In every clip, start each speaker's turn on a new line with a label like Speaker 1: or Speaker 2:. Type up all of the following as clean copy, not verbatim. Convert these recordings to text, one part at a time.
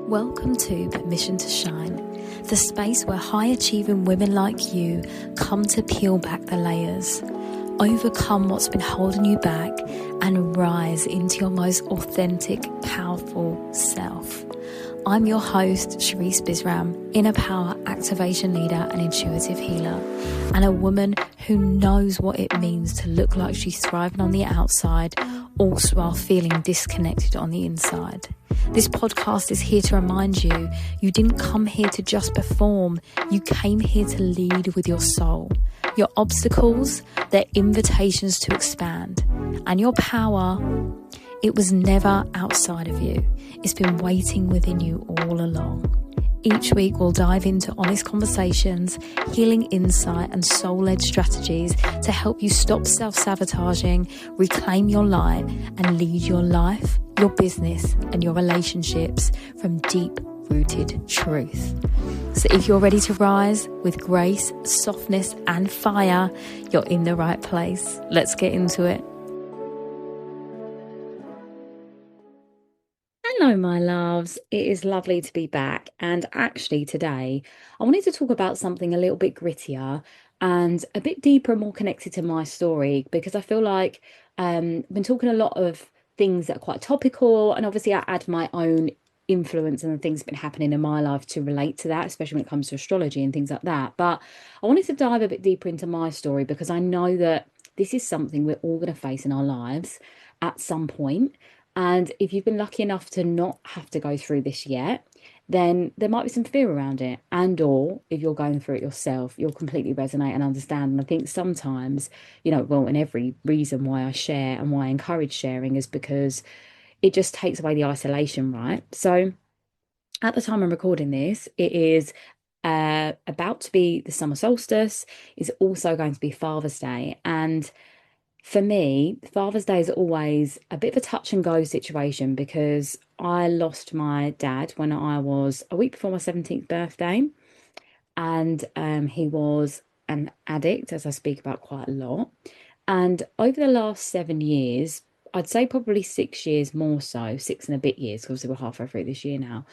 Speaker 1: Welcome to Permission to Shine, the space where high-achieving women like you come to peel back the layers, overcome what's been holding you back, and rise into your most authentic, powerful self. I'm your host, Sharice Bisram, inner power activation leader and intuitive healer, and a woman who knows what it means to look like she's thriving on the outside, also while feeling disconnected on the inside. This podcast is here to remind you, you didn't come here to just perform, you came here to lead with your soul. Your obstacles, they're invitations to expand. And your power, it was never outside of you. It's been waiting within you all along. Each week we'll dive into honest conversations, healing insight and soul-led strategies to help you stop self-sabotaging, reclaim your light and lead your life, your business and your relationships from deep-rooted truth. So if you're ready to rise with grace, softness and fire, you're in the right place. Let's get into it. Hello, my loves. It is lovely to be back. And actually today, I wanted to talk about something a little bit grittier and a bit deeper and more connected to my story, because I feel like I've been talking a lot of things that are quite topical, and obviously I add my own influence and the things that have been happening in my life to relate to that, especially when it comes to astrology and things like that. But I wanted to dive a bit deeper into my story because I know that this is something we're all going to face in our lives at some point. And if you've been lucky enough to not have to go through this yet, then there might be some fear around it. And or if you're going through it yourself, you'll completely resonate and understand. And I think sometimes, and every reason why I share and why I encourage sharing is because it just takes away the isolation, right? So at the time I'm recording this, it is about to be the summer solstice. It's also going to be Father's Day. And for me, Father's Day is always a bit of a touch and go situation because I lost my dad when I was a week before my 17th birthday. And he was an addict, as I speak about quite a lot. And over the last 7 years, I'd say probably 6 years more so, 6 and a bit years, because we're halfway through this year now,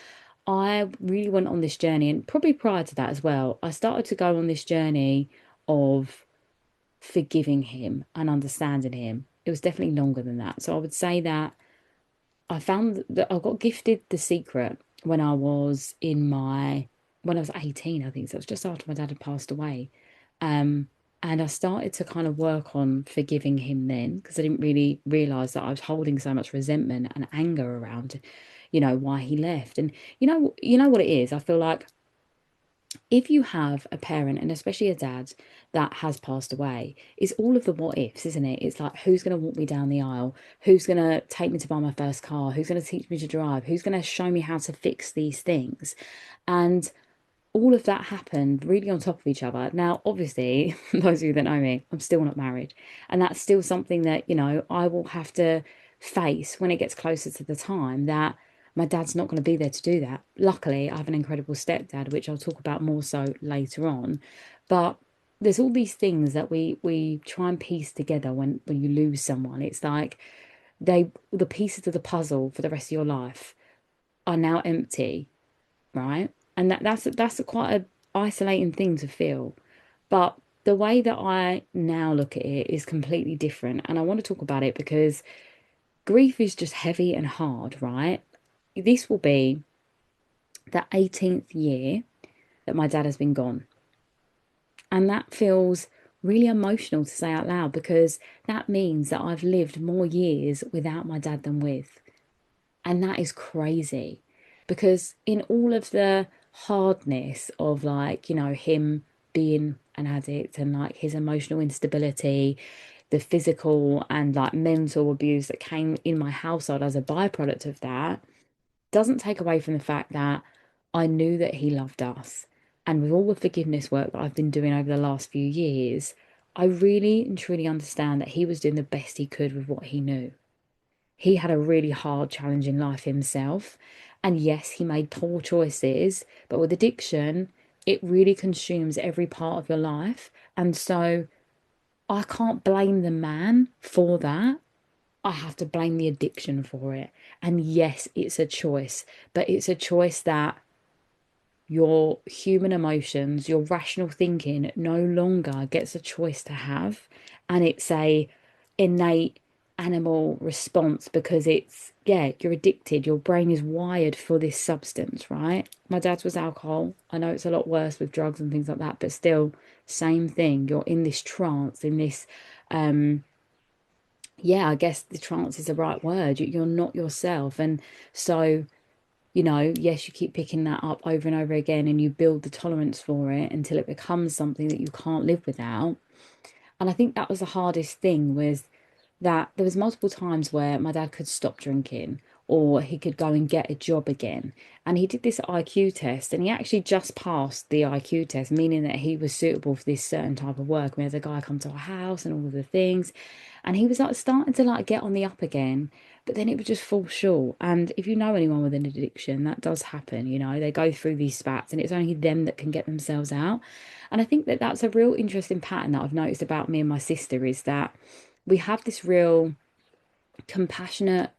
Speaker 1: I really went on this journey. And probably prior to that as well, I started to go on this journey of forgiving him and understanding him. It was definitely longer than that. So I would say that I found that I got gifted The Secret when I was 18, I think. So it was just after my dad had passed away. And I started to kind of work on forgiving him then, because I didn't really realize that I was holding so much resentment and anger around, why he left. And you know what it is? I feel like if you have a parent, and especially a dad, that has passed away, it's all of the what ifs, isn't it? It's like, who's going to walk me down the aisle? Who's going to take me to buy my first car? Who's going to teach me to drive? Who's going to show me how to fix these things? And all of that happened really on top of each other. Now, obviously, those of you that know me, I'm still not married. And that's still something that, I will have to face when it gets closer to the time that my dad's not going to be there to do that. Luckily, I have an incredible stepdad, which I'll talk about more so later on. But there's all these things that we try and piece together when you lose someone. It's like the pieces of the puzzle for the rest of your life are now empty, right? And that's quite an isolating thing to feel. But the way that I now look at it is completely different. And I want to talk about it because grief is just heavy and hard, right? This will be the 18th year that my dad has been gone. And that feels really emotional to say out loud, because that means that I've lived more years without my dad than with. And that is crazy, because in all of the hardness of him being an addict and his emotional instability, the physical and mental abuse that came in my household as a byproduct of that, doesn't take away from the fact that I knew that he loved us. And with all the forgiveness work that I've been doing over the last few years, I really and truly understand that he was doing the best he could with what he knew. He had a really hard, challenging life himself. And yes, he made poor choices, but with addiction, it really consumes every part of your life. And so I can't blame the man for that. I have to blame the addiction for it. And yes, it's a choice, but it's a choice that your human emotions, your rational thinking no longer gets a choice to have. And it's a innate animal response because it's, yeah, you're addicted. Your brain is wired for this substance, right? My dad's was alcohol. I know it's a lot worse with drugs and things like that, but still, same thing. You're in this trance, in this, yeah, I guess the trance is the right word. You're not yourself. And so, yes, you keep picking that up over and over again and you build the tolerance for it until it becomes something that you can't live without. And I think that was the hardest thing was that there was multiple times where my dad could stop drinking or he could go and get a job again. And he did this IQ test and he actually just passed the IQ test, meaning that he was suitable for this certain type of work. We had a guy come to our house and all of the things. And he was like starting to like get on the up again, but then it would just fall short. And if you know anyone with an addiction, that does happen, they go through these spats and it's only them that can get themselves out. And I think that that's a real interesting pattern that I've noticed about me and my sister is that we have this real compassionate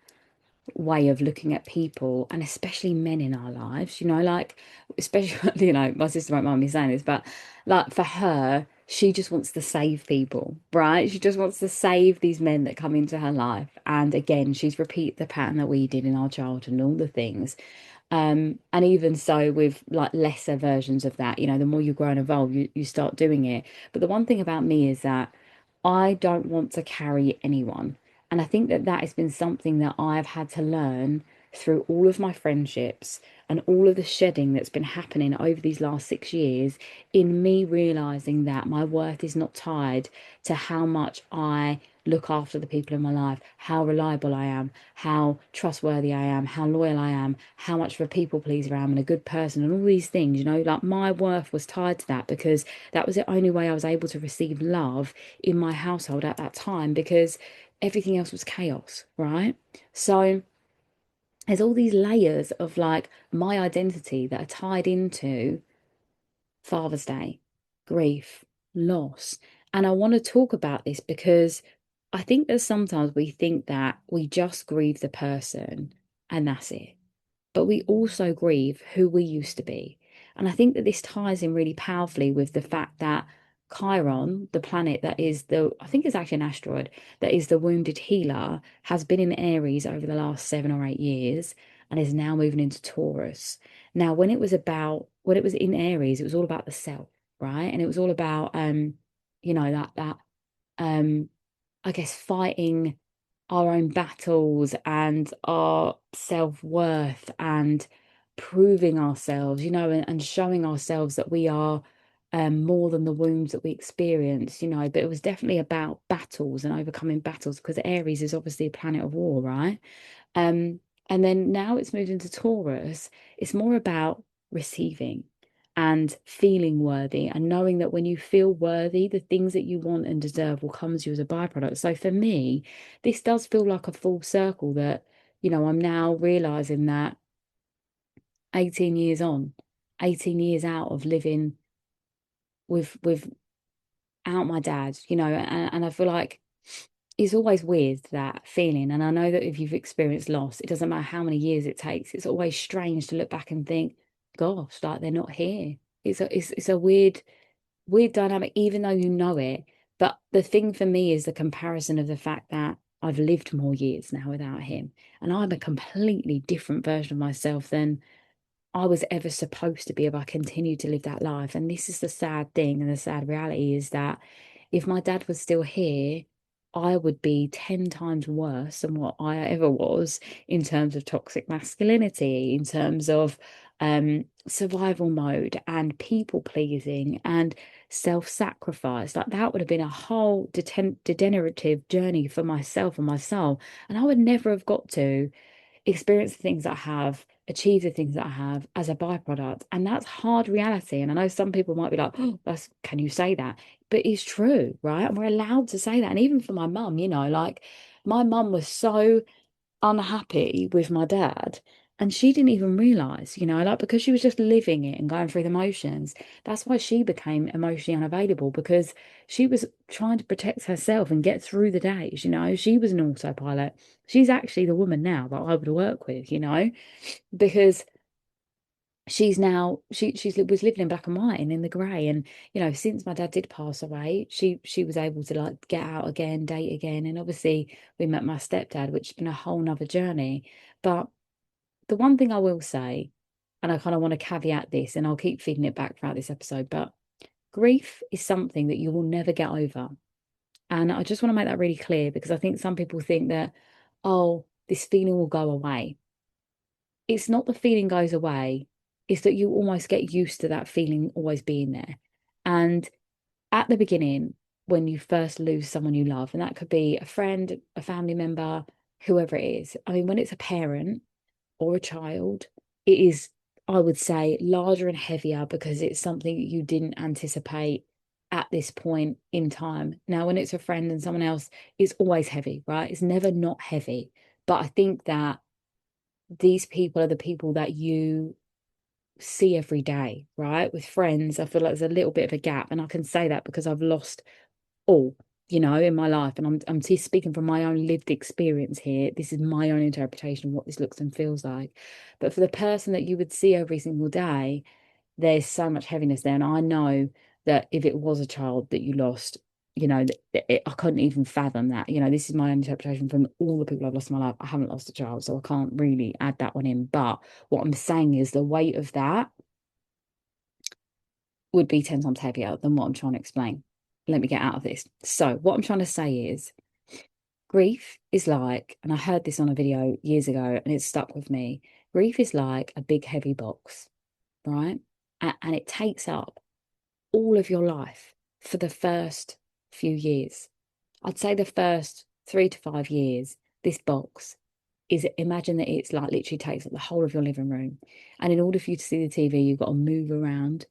Speaker 1: way of looking at people and especially men in our lives, like especially, my sister won't mind me saying this, but like for her, she just wants to save people, right? She just wants to save these men that come into her life. And again, she's repeat the pattern that we did in our childhood and all the things. And even so with like lesser versions of that, the more you grow and evolve, you start doing it. But the one thing about me is that I don't want to carry anyone. And I think that that has been something that I've had to learn through all of my friendships and all of the shedding that's been happening over these last 6 years, in me realizing that my worth is not tied to how much I look after the people in my life, how reliable I am, how trustworthy I am, how loyal I am, how much of a people pleaser I am and a good person, and all these things, like my worth was tied to that because that was the only way I was able to receive love in my household at that time because everything else was chaos, right? So there's all these layers of like my identity that are tied into Father's Day, grief, loss. And I want to talk about this because I think that sometimes we think that we just grieve the person and that's it, but we also grieve who we used to be. And I think that this ties in really powerfully with the fact that Chiron, the planet that is I think it's actually an asteroid, that is the wounded healer, has been in Aries over the last 7 or 8 years and is now moving into Taurus. Now, when it was in Aries, it was all about the self, right? And it was all about, that um I guess fighting our own battles and our self-worth and proving ourselves, and showing ourselves that we are more than the wounds that we experience, but it was definitely about battles and overcoming battles because Aries is obviously a planet of war, right? Um, and then now it's moved into Taurus. It's more about receiving and feeling worthy and knowing that when you feel worthy, the things that you want and deserve will come to you as a byproduct. So for me, this does feel like a full circle that, I'm now realizing that 18 years on, 18 years out of living without my dad, and I feel like it's always weird, that feeling. And I know that if you've experienced loss, it doesn't matter how many years it takes. It's always strange to look back and think, gosh, like they're not here. It's a weird dynamic, even though you know it. But the thing for me is the comparison of the fact that I've lived more years now without him. And I'm a completely different version of myself than I was ever supposed to be if I continued to live that life. And this is the sad thing, and the sad reality is that if my dad was still here, I would be 10 times worse than what I ever was in terms of toxic masculinity, in terms of survival mode and people pleasing and self-sacrifice. Like that would have been a whole degenerative journey for myself and my soul. And I would never have got to experience the things that I have, achieve the things that I have as a byproduct. And that's hard reality. And I know some people might be like, oh, can you say that? But it's true, right? And we're allowed to say that. And even for my mum, like my mum was so unhappy with my dad. And she didn't even realize, like because she was just living it and going through the motions. That's why she became emotionally unavailable because she was trying to protect herself and get through the days, She was an autopilot. She's actually the woman now that I would work with, because she's now she was living in black and white and in the grey. And since my dad did pass away, she was able to like get out again, date again. And obviously we met my stepdad, which has been a whole nother journey. But the one thing I will say, and I kind of want to caveat this, and I'll keep feeding it back throughout this episode, but grief is something that you will never get over. And I just want to make that really clear because I think some people think that, oh, this feeling will go away. It's not the feeling goes away, it's that you almost get used to that feeling always being there. And at the beginning, when you first lose someone you love, and that could be a friend, a family member, whoever it is. I mean, when it's a parent, or a child, it is, I would say, larger and heavier because it's something you didn't anticipate at this point in time. Now, when it's a friend and someone else, it's always heavy, right? It's never not heavy. But I think that these people are the people that you see every day, right? With friends, I feel like there's a little bit of a gap. And I can say that because I've lost all, in my life. And I'm just speaking from my own lived experience here. This is my own interpretation of what this looks and feels like. But for the person that you would see every single day, there's so much heaviness there. And I know that if it was a child that you lost, I couldn't even fathom that. This is my own interpretation from all the people I've lost in my life. I haven't lost a child, so I can't really add that one in. But what I'm saying is the weight of that would be 10 times heavier than what I'm trying to explain. Let me get out of this. So, what I'm trying to say is grief is like, and I heard this on a video years ago and it stuck with me. Grief is like a big heavy box, right? And it takes up all of your life for the first few years. I'd say the first 3 to 5 years, this box is, imagine that it's like literally takes up the whole of your living room. And in order for you to see the TV, you've got to move around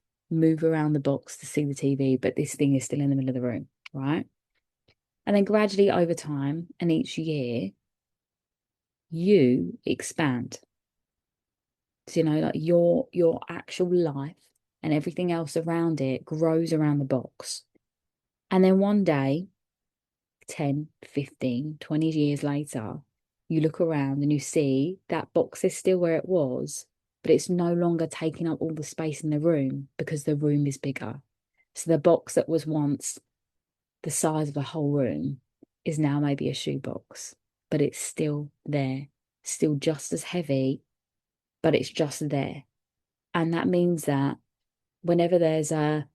Speaker 1: the box to see the TV, but this thing is still in the middle of the room, right? And then gradually over time and each year, you expand. So, like your actual life and everything else around it grows around the box. And then one day, 10, 15, 20 years later, you look around and you see that box is still where it was, but it's no longer taking up all the space in the room because the room is bigger. So the box that was once the size of the whole room is now maybe a shoebox, but it's still there, still just as heavy, but it's just there. And that means that whenever there's a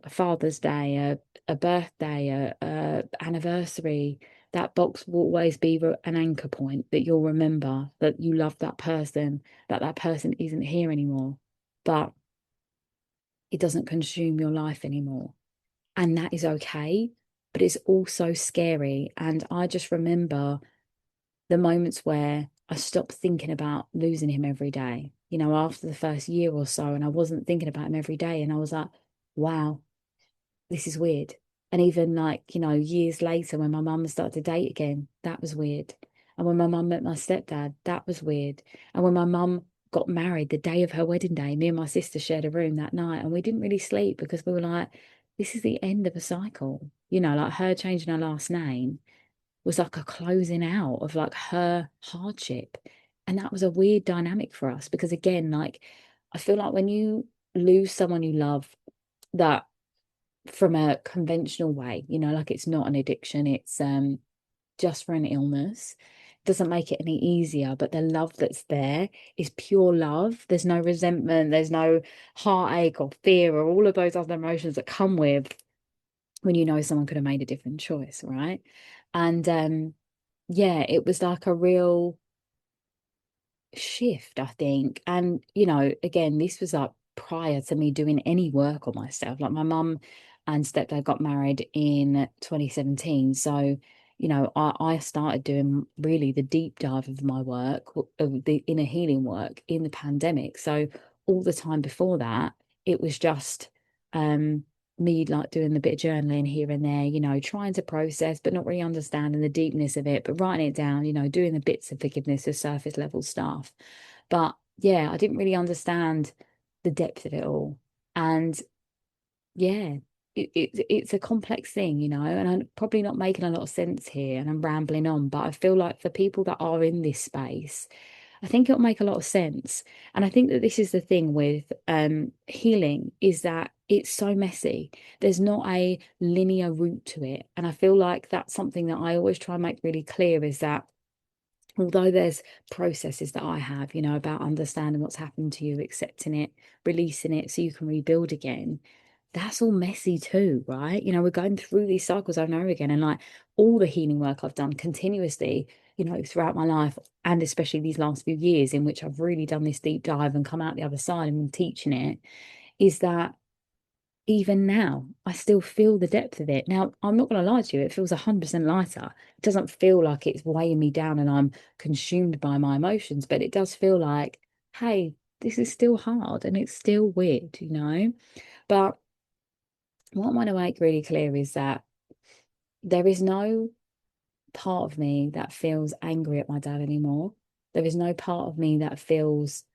Speaker 1: Father's Day, a birthday, a anniversary, that box will always be an anchor point that you'll remember that you love that that person isn't here anymore, but it doesn't consume your life anymore. And that is okay, but it's also scary. And I just remember the moments where I stopped thinking about losing him every day, after the first year or so, and I wasn't thinking about him every day. And I was like, wow, this is weird. And even like, years later when my mum started to date again, that was weird. And when my mum met my stepdad, that was weird. And when my mum got married the day of her wedding day, me and my sister shared a room that night and we didn't really sleep because we were like, this is the end of a cycle. Like her changing her last name was like a closing out of like her hardship. And that was a weird dynamic for us because again, like I feel like when you lose someone you love, that from a conventional way, like it's not an addiction, it's just for an illness, doesn't make it any easier. But the love that's there is pure love. There's no resentment, there's no heartache or fear or all of those other emotions that come with when someone could have made a different choice, right? And yeah, it was like a real shift, I think. And, again, this was like prior to me doing any work on myself. Like my mum and stepdad got married in 2017. So, I started doing really the deep dive of my work, of the inner healing work in the pandemic. So all the time before that, it was just me like doing a bit of journaling here and there, trying to process, but not really understanding the deepness of it, but writing it down, doing the bits of forgiveness, the surface level stuff. But yeah, I didn't really understand the depth of it all. And yeah, it's a complex thing, and I'm probably not making a lot of sense here and I'm rambling on, but I feel like for people that are in this space, I think it'll make a lot of sense. And I think that this is the thing with healing is that it's so messy. There's not a linear route to it. And I feel like that's something that I always try and make really clear is that although there's processes that I have, about understanding what's happened to you, accepting it, releasing it so you can rebuild again, that's all messy too, right? We're going through these cycles over and over again. And like all the healing work I've done continuously, throughout my life, and especially these last few years in which I've really done this deep dive and come out the other side and been teaching it, is that even now, I still feel the depth of it. Now, I'm not going to lie to you, it feels 100% lighter. It doesn't feel like it's weighing me down and I'm consumed by my emotions, but it does feel like, hey, this is still hard and it's still weird. But what I want to make really clear is that there is no part of me that feels angry at my dad anymore. There is no part of me that feels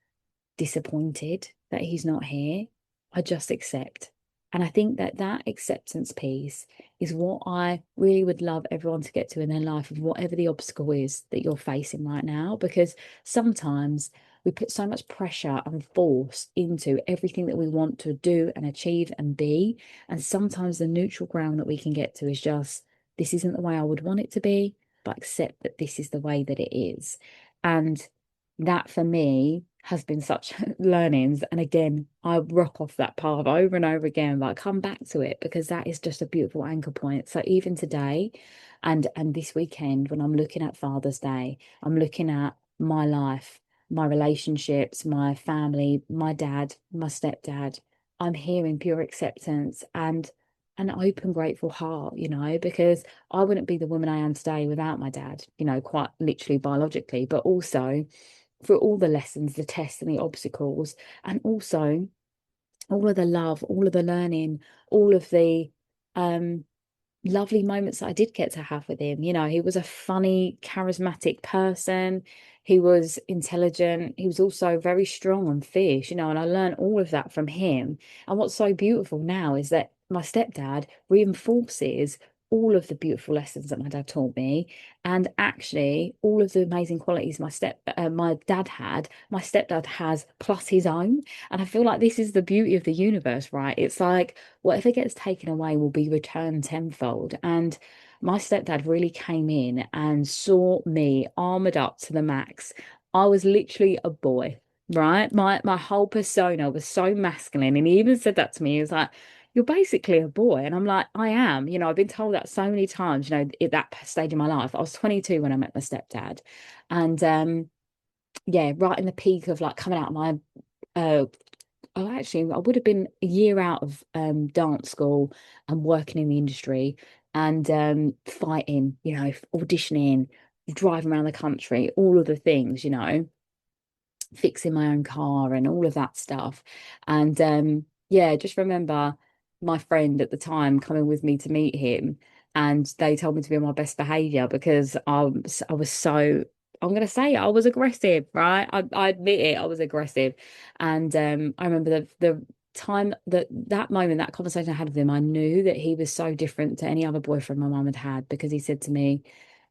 Speaker 1: disappointed that he's not here. I just accept. And I think that that acceptance piece is what I really would love everyone to get to in their life of whatever the obstacle is that you're facing right now. Because sometimes we put so much pressure and force into everything that we want to do and achieve and be. And sometimes the neutral ground that we can get to is just, this isn't the way I would want it to be, but accept that this is the way that it is. And that for me has been such learnings. And again, I rock off that path over and over again, but I come back to it because that is just a beautiful anchor point. So even today and this weekend, when I'm looking at Father's Day, I'm looking at my life, my relationships, my family, my dad, my stepdad. I'm hearing pure acceptance and an open, grateful heart, because I wouldn't be the woman I am today without my dad, quite literally biologically, but also for all the lessons, the tests and the obstacles, and also all of the love, all of the learning, all of the um lovely moments that I did get to have with him. He was a funny, charismatic person. He was intelligent. He was also very strong and fierce, and I learned all of that from him. And what's so beautiful now is that my stepdad reinforces all of the beautiful lessons that my dad taught me, and actually all of the amazing qualities my dad had, my stepdad has plus his own. And I feel like this is the beauty of the universe, right? It's like whatever gets taken away will be returned tenfold. And my stepdad really came in and saw me armored up to the max. I was literally a boy, right? My whole persona was so masculine. And he even said that to me. He was like, you're basically a boy. And I'm like, I am. I've been told that so many times, at that stage in my life. I was 22 when I met my stepdad. And yeah, right in the peak of like coming out of my oh, actually, I would have been a year out of dance school and working in the industry and fighting, auditioning, driving around the country, all of the things, fixing my own car and all of that stuff. And yeah, just remember my friend at the time coming with me to meet him, and they told me to be on my best behavior because I was so. I'm gonna say I was aggressive, right? I admit it, I was aggressive, and I remember the time that moment, that conversation I had with him, I knew that he was so different to any other boyfriend my mum had had because he said to me,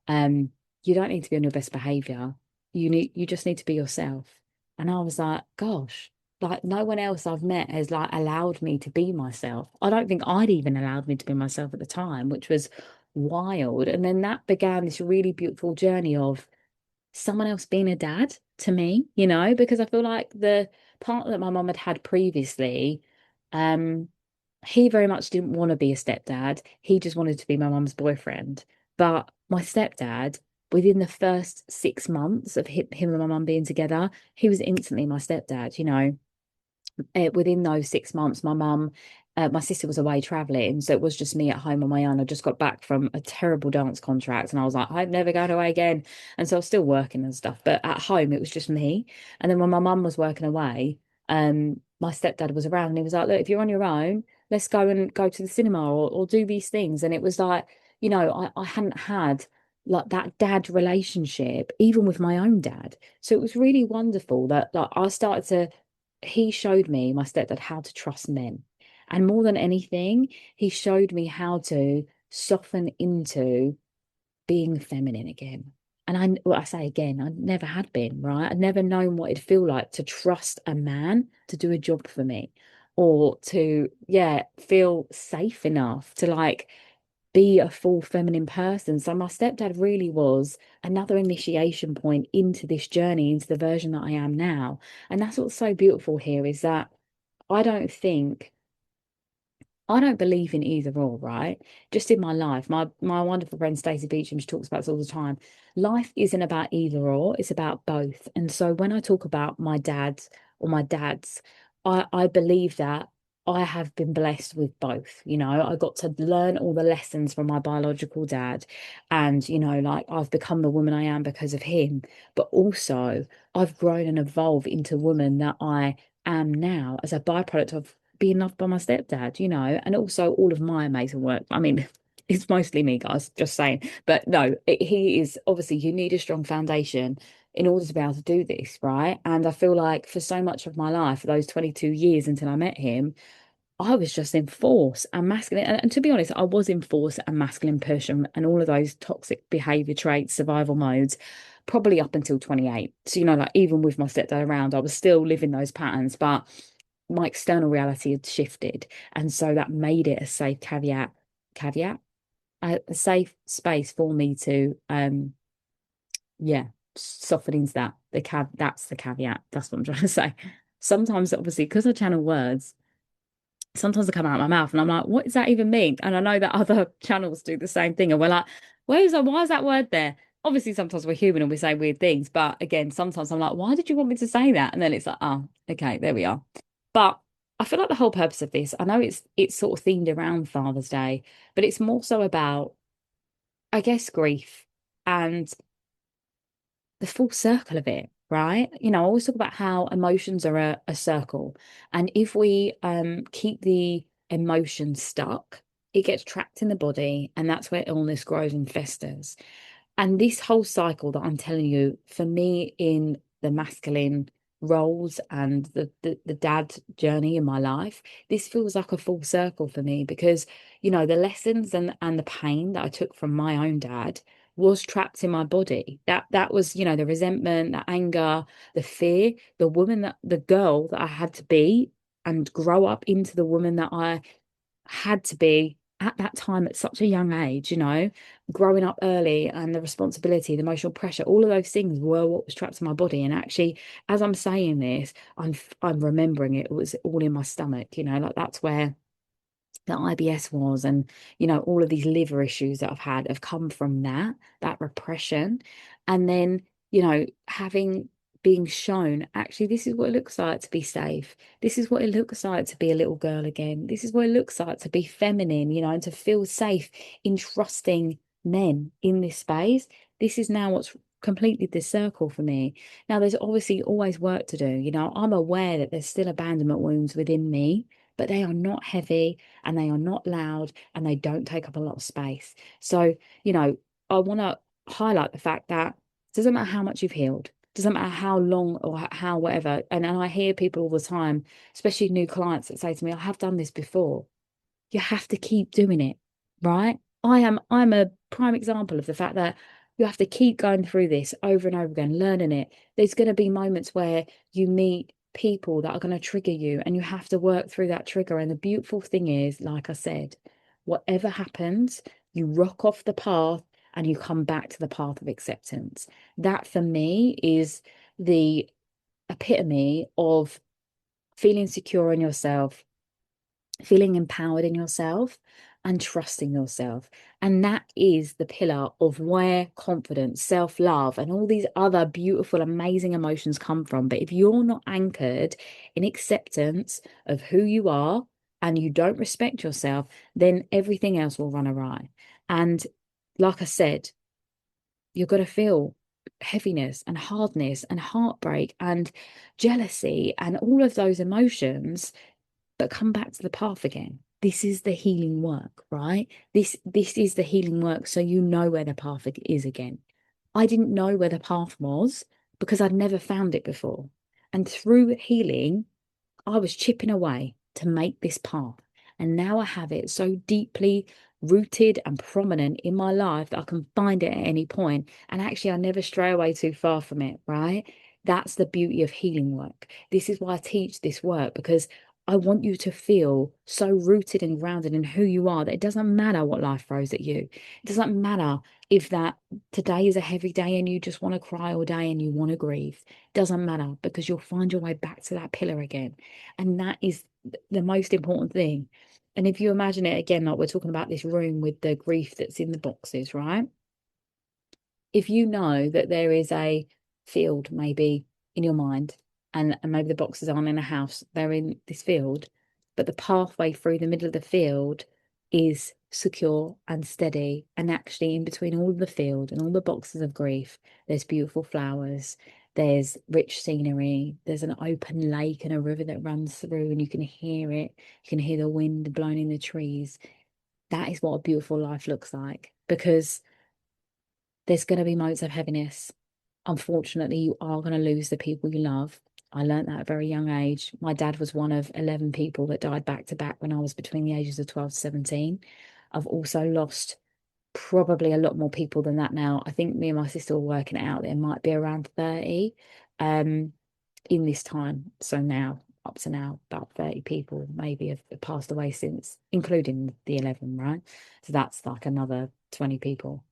Speaker 1: um, "You don't need to be on your best behavior. You just need to be yourself." And I was like, gosh, like no one else I've met has like allowed me to be myself. I don't think I'd even allowed me to be myself at the time, which was wild. And then that began this really beautiful journey of someone else being a dad to me, because I feel like the partner that my mum had had previously, um, he very much didn't want to be a stepdad. He just wanted to be my mum's boyfriend. But my stepdad, within the first 6 months of him and my mum being together, he was instantly my stepdad, within those 6 months, my sister was away traveling, so it was just me at home on my own. I just got back from a terrible dance contract, and I was like, I'm never going away again. And so I was still working and stuff, but at home it was just me. And then when my mum was working away, my stepdad was around, and he was like, "Look, if you're on your own." let's go to the cinema or do these things. And it was like, I hadn't had like that dad relationship, even with my own dad. So it was really wonderful that like he showed me, my stepdad, how to trust men. And more than anything, he showed me how to soften into being feminine again. And I say again, I never had been, right? I'd never known what it'd feel like to trust a man to do a job for me or to, yeah, feel safe enough to like be a full feminine person. So my stepdad really was another initiation point into this journey, into the version that I am now. And that's what's so beautiful here is that I don't think I don't believe in either or, right? Just in my life, my wonderful friend Stacey Beecham, she talks about this all the time. Life isn't about either or, it's about both. And so when I talk about my dad or my dads, I believe that I have been blessed with both. I got to learn all the lessons from my biological dad. And, like I've become the woman I am because of him. But also I've grown and evolved into the woman that I am now as a byproduct of being loved by my stepdad, and also all of my amazing work. I mean, it's mostly me, guys, just saying. But no, he is obviously, you need a strong foundation in order to be able to do this, right? And I feel like for so much of my life, for those 22 years until I met him, I was just in force and masculine. And to be honest, I was in force and masculine push and all of those toxic behavior traits, survival modes, probably up until 28. So, like even with my stepdad around, I was still living those patterns, but my external reality had shifted. And so that made it a safe caveat, a safe space for me to, yeah, soften into that. That's the caveat. That's what I'm trying to say. Sometimes, obviously, because I channel words, sometimes they come out of my mouth and I'm like, what does that even mean? And I know that other channels do the same thing. And we're like, why is that word there? Obviously, sometimes we're human and we say weird things. But again, sometimes I'm like, why did you want me to say that? And then it's like, oh, okay, there we are. But I feel like the whole purpose of this, I know it's sort of themed around Father's Day, but it's more so about, I guess, grief and the full circle of it, right? I always talk about how emotions are a circle. And if we keep the emotion stuck, it gets trapped in the body, and that's where illness grows and festers. And this whole cycle that I'm telling you, for me in the masculine roles and the dad journey in my life, this feels like a full circle for me because, the lessons and the pain that I took from my own dad was trapped in my body. That was, the resentment, the anger, the fear, the girl that I had to be and grow up into the woman that I had to be at that time at such a young age, growing up early and the responsibility, the emotional pressure, all of those things were what was trapped in my body. And actually, as I'm saying this, I'm remembering it was all in my stomach, like that's where the IBS was, and all of these liver issues that I've had have come from that repression. And then, having being shown actually this is what it looks like to be safe. This is what it looks like to be a little girl again. This is what it looks like to be feminine, and to feel safe in trusting men in this space. This is now what's completely the circle for me. Now, there's obviously always work to do. I'm aware that there's still abandonment wounds within me, but they are not heavy and they are not loud and they don't take up a lot of space. So, I want to highlight the fact that it doesn't matter how much you've healed, doesn't matter how long or how whatever. And I hear people all the time, especially new clients that say to me, I have done this before. You have to keep doing it, right? I'm a prime example of the fact that you have to keep going through this over and over again, learning it. There's going to be moments where you meet people that are going to trigger you and you have to work through that trigger. And the beautiful thing is, like I said, whatever happens, you rock off the path and you come back to the path of acceptance. That for me is the epitome of feeling secure in yourself, feeling empowered in yourself and trusting yourself. And that is the pillar of where confidence, self-love, and all these other beautiful, amazing emotions come from. But if you're not anchored in acceptance of who you are and you don't respect yourself, then everything else will run awry. And like I said, you're going to feel heaviness and hardness and heartbreak and jealousy and all of those emotions, but come back to the path again. this is the healing work, right? This is the healing work, so you know where the path is again. I didn't know where the path was because I'd never found it before. And through healing, I was chipping away to make this path. And now I have it so deeply rooted and prominent in my life that I can find it at any point. And actually, I never stray away too far from it, right? That's the beauty of healing work. This is why I teach this work because I want you to feel so rooted and grounded in who you are that it doesn't matter what life throws at you. It doesn't matter if that today is a heavy day and you just want to cry all day and you want to grieve. It doesn't matter because you'll find your way back to that pillar again. And that is the most important thing. And if you imagine it again, like we're talking about this room with the grief that's in the boxes, right? If you know that there is a field maybe in your mind, and maybe the boxes aren't in a house, they're in this field, but the pathway through the middle of the field is secure and steady. And actually, in between all the field and all the boxes of grief, there's beautiful flowers, there's rich scenery, there's an open lake and a river that runs through, and you can hear it. You can hear the wind blowing in the trees. That is what a beautiful life looks like because there's going to be moments of heaviness. Unfortunately, you are going to lose the people you love. I learned that at a very young age. My dad was one of 11 people that died back to back when I was between the ages of 12 to 17. I've also lost probably a lot more people than that now. I think me and my sister were working it out. There might be around 30 um, in this time. So now, up to now, about 30 people maybe have passed away since, including the 11, right? So that's like another 20 people.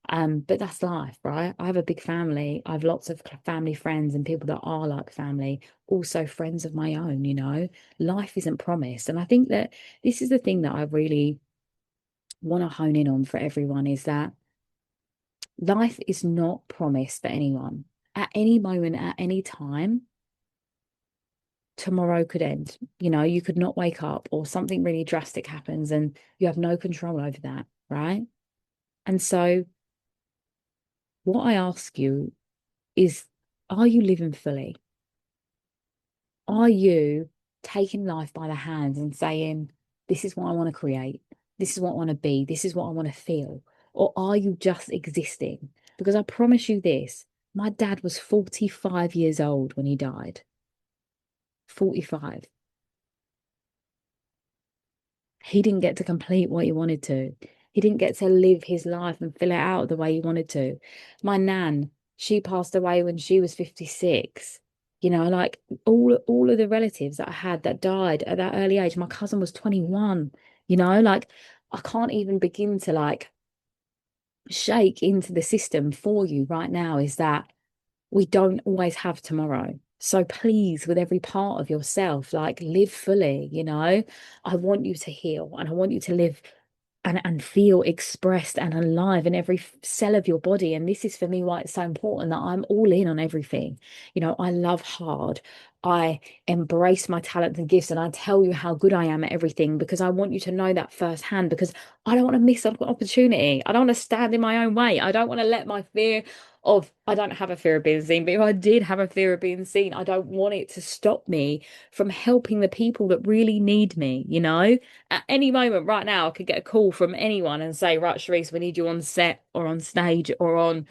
Speaker 1: But that's life, right? I have a big family. I have lots of family friends and people that are like family, also friends of my own, you know. Life isn't promised. And I think that this is the thing that I really want to hone in on for everyone is that life is not promised for anyone. At any moment, at any time, tomorrow could end. You know, you could not wake up or something really drastic happens and you have no control over that, right? And so what I ask you is, are you living fully? Are you taking life by the hands and saying, this is what I want to create, this is what I want to be, this is what I want to feel? Or are you just existing? Because I promise you this, my dad was 45 years old when he died. 45. He didn't get to complete what he wanted to. He didn't get to live his life and fill it out the way he wanted to. My nan, she passed away when she was 56. You know, like all of the relatives that I had that died at that early age. My cousin was 21. You know, like I can't even begin to like shake into the system for you right now is that we don't always have tomorrow. So please, with every part of yourself, like live fully, you know. I want you to heal and I want you to live and feel expressed and alive in every cell of your body. And this is for me why it's so important that I'm all in on everything. You know, I love hard. I embrace my talents and gifts, and I tell you how good I am at everything because I want you to know that firsthand because I don't want to miss an opportunity. I don't want to stand in my own way. I don't want to let my fear of, I don't have a fear of being seen, but if I did have a fear of being seen, I don't want it to stop me from helping the people that really need me, you know? At any moment right now, I could get a call from anyone and say, right, Sharice, we need you on set or on stage or on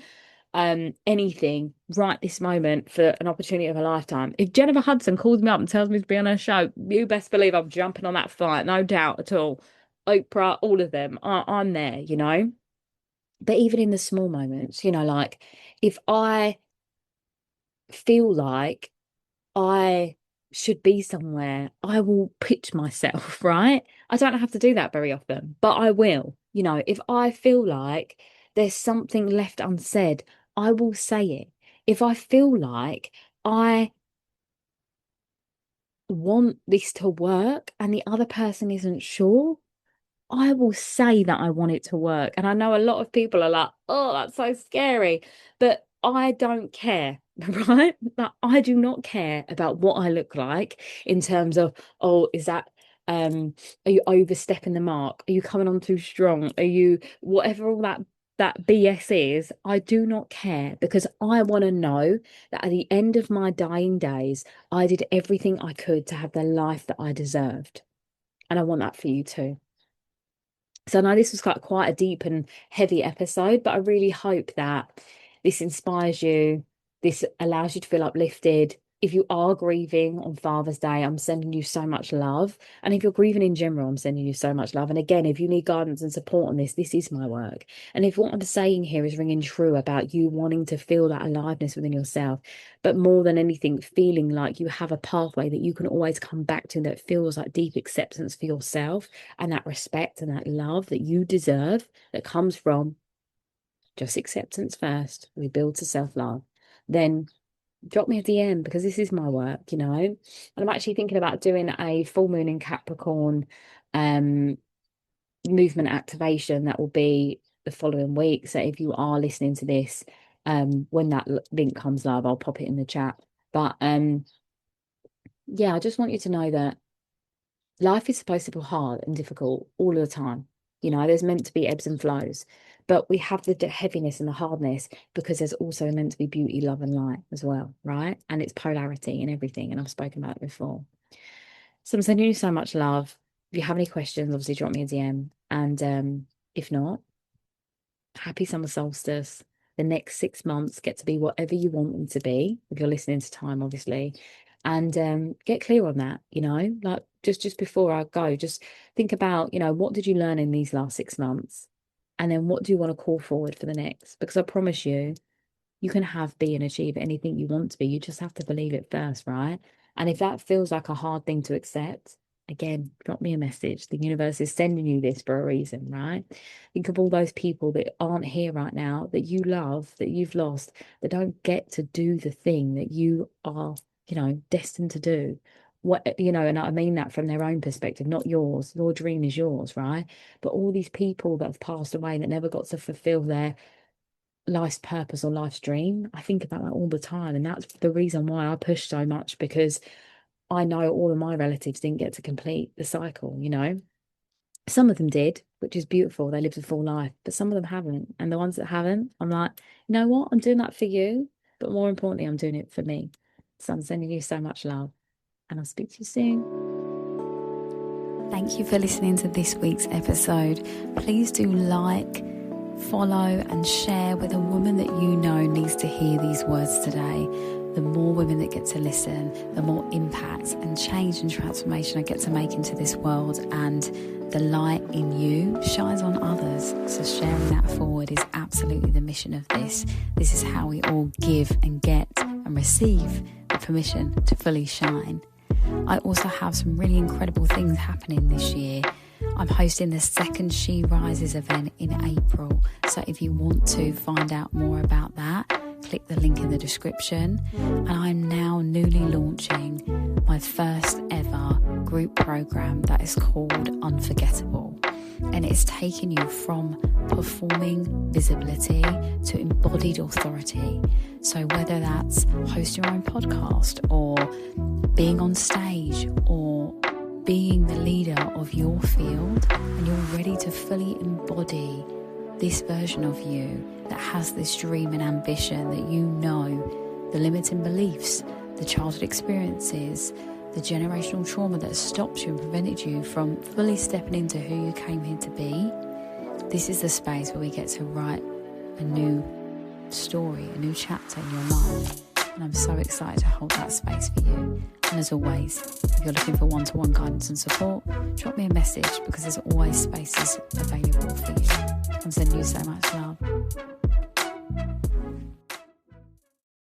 Speaker 1: anything right this moment for an opportunity of a lifetime. If Jennifer Hudson calls me up and tells me to be on her show, you best believe I'm jumping on that flight, no doubt at all. Oprah, all of them, I'm there, you know? But even in the small moments, you know, like if I feel like I should be somewhere, I will pitch myself, right? I don't have to do that very often, but I will. You know, if I feel like there's something left unsaid, I will say it. If I feel like I want this to work and the other person isn't sure, I will say that I want it to work. And I know a lot of people are like, oh, that's so scary. But I don't care, right? Like, I do not care about what I look like in terms of, oh, is that are you overstepping the mark? Are you coming on too strong? Are you whatever all that BS is, I do not care because I want to know that at the end of my dying days, I did everything I could to have the life that I deserved. And I want that for you too. So I know this was quite a deep and heavy episode, but I really hope that this inspires you. This allows you to feel uplifted. If you are grieving on Father's Day, I'm sending you so much love. And if you're grieving in general, I'm sending you so much love. And again, if you need guidance and support on this is my work. And if what I'm saying here is ringing true about you wanting to feel that aliveness within yourself, but more than anything, feeling like you have a pathway that you can always come back to that feels like deep acceptance for yourself and that respect and that love that you deserve, that comes from just acceptance first, we build to self-love, then drop me a DM, because this is my work, you know. And I'm actually thinking about doing a full moon in Capricorn movement activation that will be the following week. So if you are listening to this, when that link comes live, I'll pop it in the chat. But yeah, I just want you to know that life is supposed to be hard and difficult all the time. You know, there's meant to be ebbs and flows, but we have the heaviness and the hardness because there's also meant to be beauty, love, and light as well, right? And it's polarity and everything. And I've spoken about it before. So I'm sending you so much love. If you have any questions, obviously drop me a DM. And if not, happy summer solstice. The next 6 months get to be whatever you want them to be, if you're listening to time, obviously. And get clear on that, you know, like just before I go, just think about, you know, what did you learn in these last 6 months? And then what do you want to call forward for the next? Because I promise you, you can have, be, and achieve anything you want to be. You just have to believe it first, right? And if that feels like a hard thing to accept, again, drop me a message. The universe is sending you this for a reason, right? Think of all those people that aren't here right now, that you love, that you've lost, that don't get to do the thing that you are, you know, destined to do. What, you know, and I mean that from their own perspective, not yours. Your dream is yours, right? But all these people that have passed away that never got to fulfill their life's purpose or life's dream, I think about that all the time. And that's the reason why I push so much, because I know all of my relatives didn't get to complete the cycle, you know. Some of them did, which is beautiful. They lived a full life, but some of them haven't. And the ones that haven't, I'm like, you know what? I'm doing that for you. But more importantly, I'm doing it for me. So I'm sending you so much love, and I'll speak to you soon. Thank you for listening to this week's episode. Please do like, follow, and share with a woman that you know needs to hear these words today. The more women that get to listen, the more impact and change and transformation I get to make into this world, and the light in you shines on others. So sharing that forward is absolutely the mission of this. This is how we all give and get and receive the permission to fully shine. I also have some really incredible things happening this year. I'm hosting the second She Rises event in April. So if you want to find out more about that, click the link in the description. And I'm now newly launching my first ever group program that is called Unforgettable. And it's taking you from performing visibility to embodied authority. So whether that's host your own podcast, or being on stage, or being the leader of your field, and you're ready to fully embody this version of you that has this dream and ambition, that you know the limiting beliefs, the childhood experiences, the generational trauma that has stopped you and prevented you from fully stepping into who you came here to be. This is the space where we get to write a new story, a new chapter in your life. And I'm so excited to hold that space for you. And as always, if you're looking for one-to-one guidance and support, drop me a message, because there's always spaces available for you. I'm sending you so much love.